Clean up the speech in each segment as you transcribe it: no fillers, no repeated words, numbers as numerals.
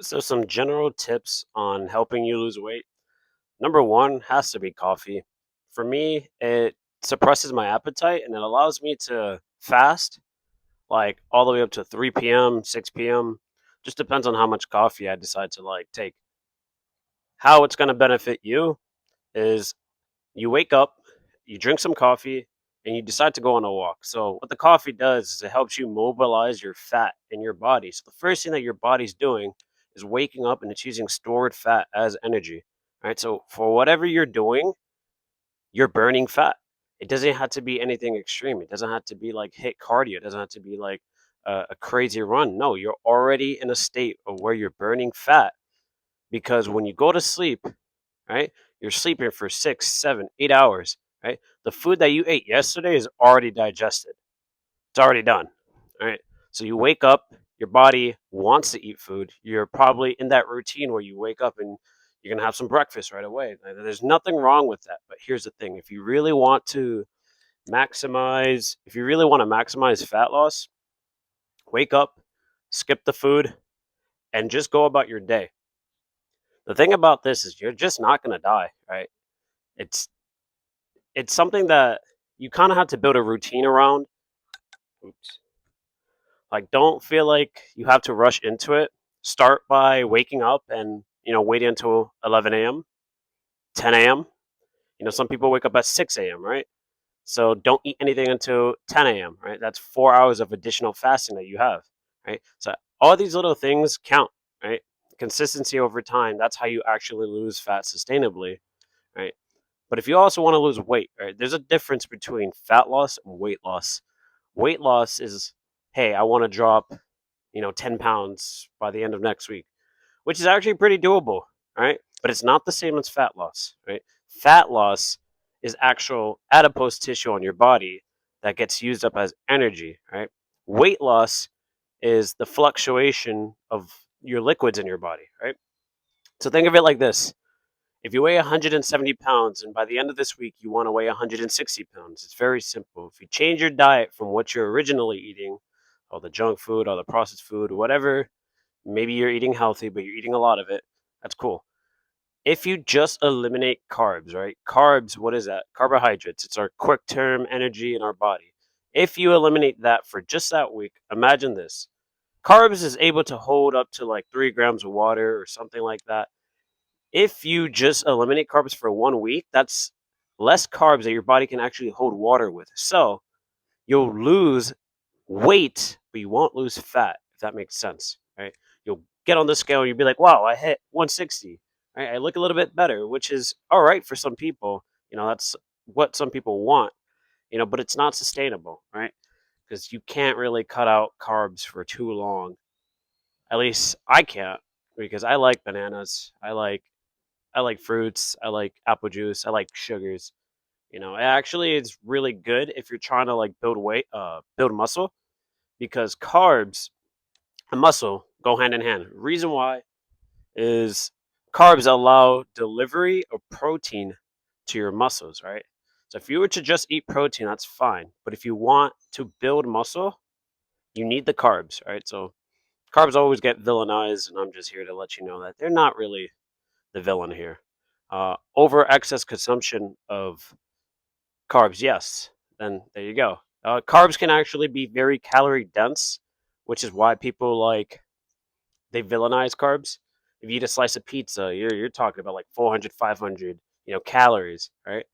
So, some general tips on helping you lose weight. Number one has to be coffee. For me, it suppresses my appetite and it allows me to fast like all the way up to 3 p.m., 6 p.m. Just depends on how much coffee I decide to like take. How it's going to benefit you is you wake up, you drink some coffee, and you decide to go on a walk. So, what the coffee does is it helps you mobilize your fat in your body. So, the first thing that your body's doing is waking up and it's using stored fat as energy. Right. So, for whatever you're doing, you're burning fat. It doesn't have to be anything extreme. It doesn't have to be like hit cardio. It doesn't have to be like a crazy run. No, you're already in a state of where you're burning fat because when you go to sleep, right? You're sleeping for 6, 7, 8 hours, right? The food that you ate yesterday is already digested. It's already done, right? So you wake up, your body wants to eat food. You're probably in that routine where you wake up and you're gonna have some breakfast right away. There's nothing wrong with that. But here's the thing: if you really want to maximize fat loss, wake up, skip the food, and just go about your day. The thing about this is you're just not gonna die, right? It's it's something that you kind of have to build a routine around. Oops. Like, don't feel like you have to rush into it. Start by waking up and waiting until 11 a.m., 10 a.m. Some people wake up at 6 a.m., right? So don't eat anything until 10 a.m., right? That's 4 hours of additional fasting that you have, right? So all these little things count, right? Consistency over time. That's how you actually lose fat sustainably, right? But if you also want to lose weight, right, there's a difference between fat loss and weight loss. Weight loss is, hey, I want to drop, 10 pounds by the end of next week, which is actually pretty doable, right? But it's not the same as fat loss, right? Fat loss is actual adipose tissue on your body that gets used up as energy, right? Weight loss is the fluctuation of your liquids in your body, right? So think of it like this: if you weigh 170 pounds and by the end of this week you want to weigh 160 pounds, it's very simple. If you change your diet from what you're originally eating, all the junk food, all the processed food, whatever, maybe you're eating healthy, but you're eating a lot of it, that's cool. If you just eliminate carbs, right? Carbs, what is that? Carbohydrates. It's our quick term energy in our body. If you eliminate that for just that week, imagine this. Carbs is able to hold up to like 3 grams of water or something like that. If you just eliminate carbs for 1 week, that's less carbs that your body can actually hold water with. So you'll lose weight, but you won't lose fat, if that makes sense, right? You'll get on the scale and you'll be like, wow, I hit 160, right? I look a little bit better, which is all right for some people. That's what some people want, but it's not sustainable, right? Because you can't really cut out carbs for too long. At least I can't, because I like bananas. I like fruits. I like apple juice. I like sugars. Actually, it's really good if you're trying to like build muscle, because carbs and muscle go hand in hand. Reason why is carbs allow delivery of protein to your muscles, right? So if you were to just eat protein, that's fine. But if you want to build muscle, you need the carbs, right? So carbs always get villainized, and I'm just here to let you know that they're not really the villain here. Over excess consumption of carbs, yes, then there you go. Carbs can actually be very calorie dense, which is why people they villainize carbs. If you eat a slice of pizza, you're talking about like 400, 500, calories, right?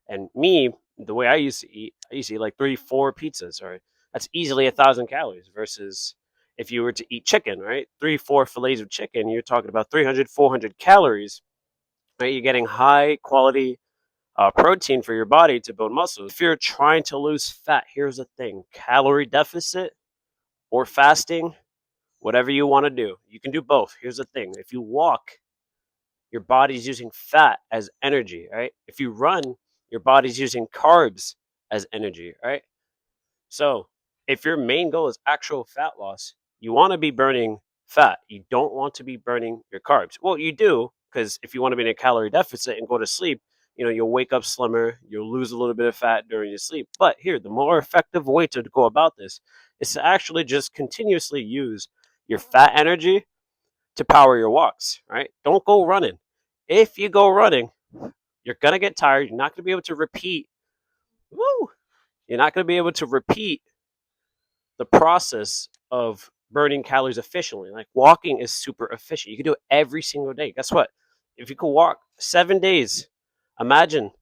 And me, the way I used to eat like 3, 4 pizzas, right? That's easily 1,000 calories versus if you were to eat chicken, right? 3, 4 fillets of chicken, you're talking about 300, 400 calories, right? You're getting high quality protein for your body to build muscle. If you're trying to lose fat, here's the thing: calorie deficit or fasting, whatever you want to do. You can do both. Here's the thing: if you walk, your body's using fat as energy, right? If you run, your body's using carbs as energy, right? So, if your main goal is actual fat loss, you want to be burning fat. You don't want to be burning your carbs. Well, you do, because if you want to be in a calorie deficit and go to sleep, you'll wake up slimmer, you'll lose a little bit of fat during your sleep. But here, the more effective way to go about this is to actually just continuously use your fat energy to power your walks, right? Don't go running. If you go running, you're going to get tired. You're not going to be able to repeat. Woo! You're not going to be able to repeat the process of burning calories efficiently. Like walking is super efficient. You can do it every single day. Guess what? If you could walk 7 days, imagine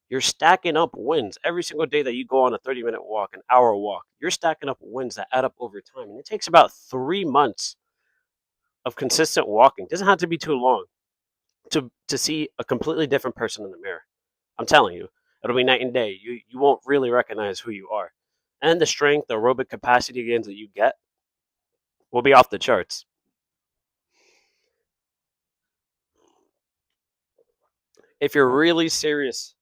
you're stacking up wins every single day that you go on a 30-minute walk, an hour walk. You're stacking up wins that add up over time. And it takes about 3 months of consistent walking. It doesn't have to be too long to see a completely different person in the mirror. I'm telling you, it'll be night and day. You won't really recognize who you are. And the strength, the aerobic capacity gains that you get will be off the charts. If you're really serious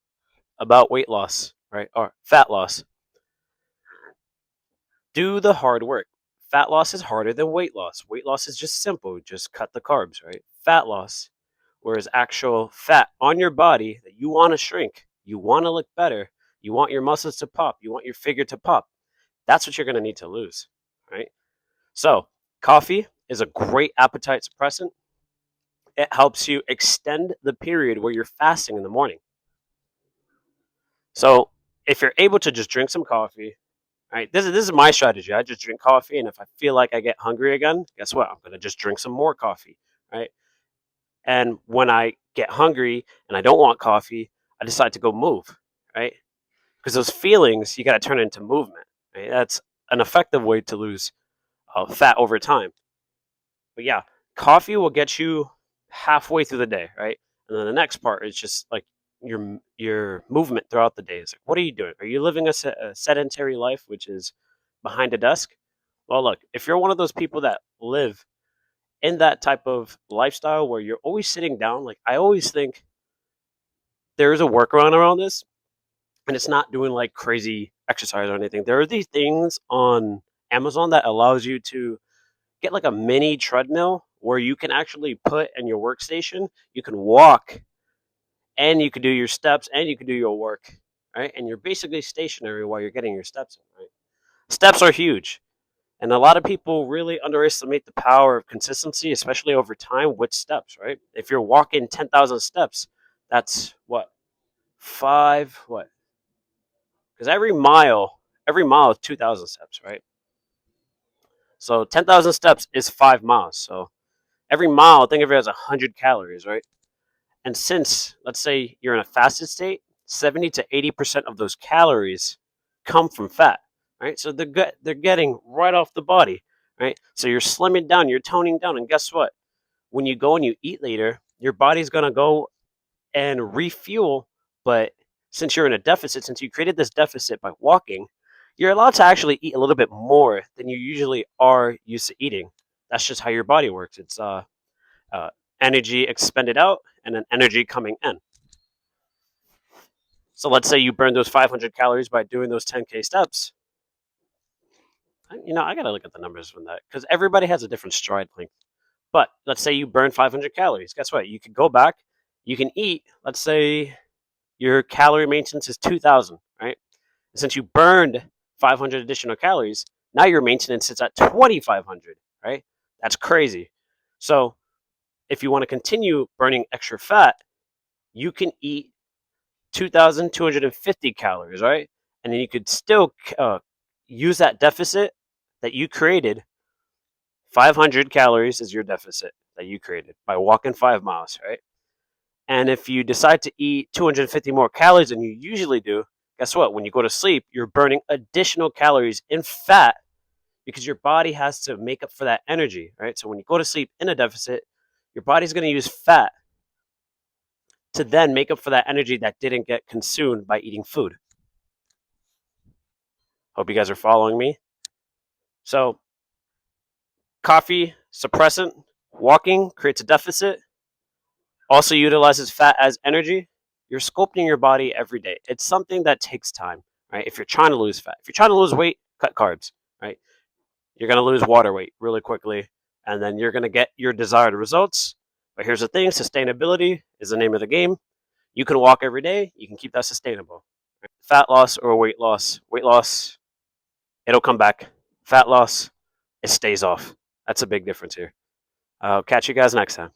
about weight loss, right, or fat loss, do the hard work. Fat loss is harder than weight loss. Weight loss is just simple, just cut the carbs, right? Fat loss, whereas actual fat on your body that you want to shrink, you want to look better, you want your muscles to pop, you want your figure to pop. That's what you're going to need to lose, right? So, coffee is a great appetite suppressant. It helps you extend the period where you're fasting in the morning. So, if you're able to just drink some coffee, right? This is my strategy. I just drink coffee, and if I feel like I get hungry again, guess what? I'm gonna just drink some more coffee, right? And when I get hungry and I don't want coffee, I decide to go move, right? Because those feelings you got to turn into movement. Right? That's an effective way to lose fat over time. But yeah, coffee will get you halfway through the day, right? And then the next part is just like your movement throughout the day. It's like, what are you doing? Are you living a sedentary life, which is behind a desk? Well, look, if you're one of those people that live in that type of lifestyle where you're always sitting down, like I always think there is a workaround around this, and it's not doing like crazy exercise or anything. There are these things on Amazon that allows you to get like a mini treadmill where you can actually put in your workstation. You can walk and you can do your steps and you can do your work, right? And you're basically stationary while you're getting your steps in, right? Steps are huge. And a lot of people really underestimate the power of consistency, especially over time with steps, right? If you're walking 10,000 steps, that's what? What? Because every mile is 2,000 steps, right? So 10,000 steps is 5 miles. So every mile, think of it as 100 calories, right? And since, let's say, you're in a fasted state, 70 to 80% of those calories come from fat, right? So they're getting right off the body, right? So you're slimming down, you're toning down, and guess what? When you go and you eat later, your body's gonna go and refuel. But since you're in a deficit, since you created this deficit by walking, you're allowed to actually eat a little bit more than you usually are used to eating. That's just how your body works. It's uh, energy expended out and then energy coming in. So let's say you burn those 500 calories by doing those 10K steps. I got to look at the numbers from that because everybody has a different stride length. But let's say you burn 500 calories. Guess what? You can go back, you can eat, let's say your calorie maintenance is 2,000, right? Since you burned 500 additional calories, now your maintenance sits at 2,500, right? That's crazy. So if you want to continue burning extra fat, you can eat 2,250 calories, right? And then you could still use that deficit that you created. 500 calories is your deficit that you created by walking 5 miles, right? And if you decide to eat 250 more calories than you usually do, guess what? When you go to sleep, you're burning additional calories in fat because your body has to make up for that energy, right? So when you go to sleep in a deficit, your body's going to use fat to then make up for that energy that didn't get consumed by eating food. Hope you guys are following me. So, coffee, suppressant, walking creates a deficit, also utilizes fat as energy. You're sculpting your body every day. It's something that takes time, right? If you're trying to lose fat, if you're trying to lose weight, cut carbs, right? You're going to lose water weight really quickly, and then you're going to get your desired results. But here's the thing, sustainability is the name of the game. You can walk every day, you can keep that sustainable. Fat loss or weight loss, it'll come back. Fat loss, it stays off. That's a big difference here. I'll catch you guys next time.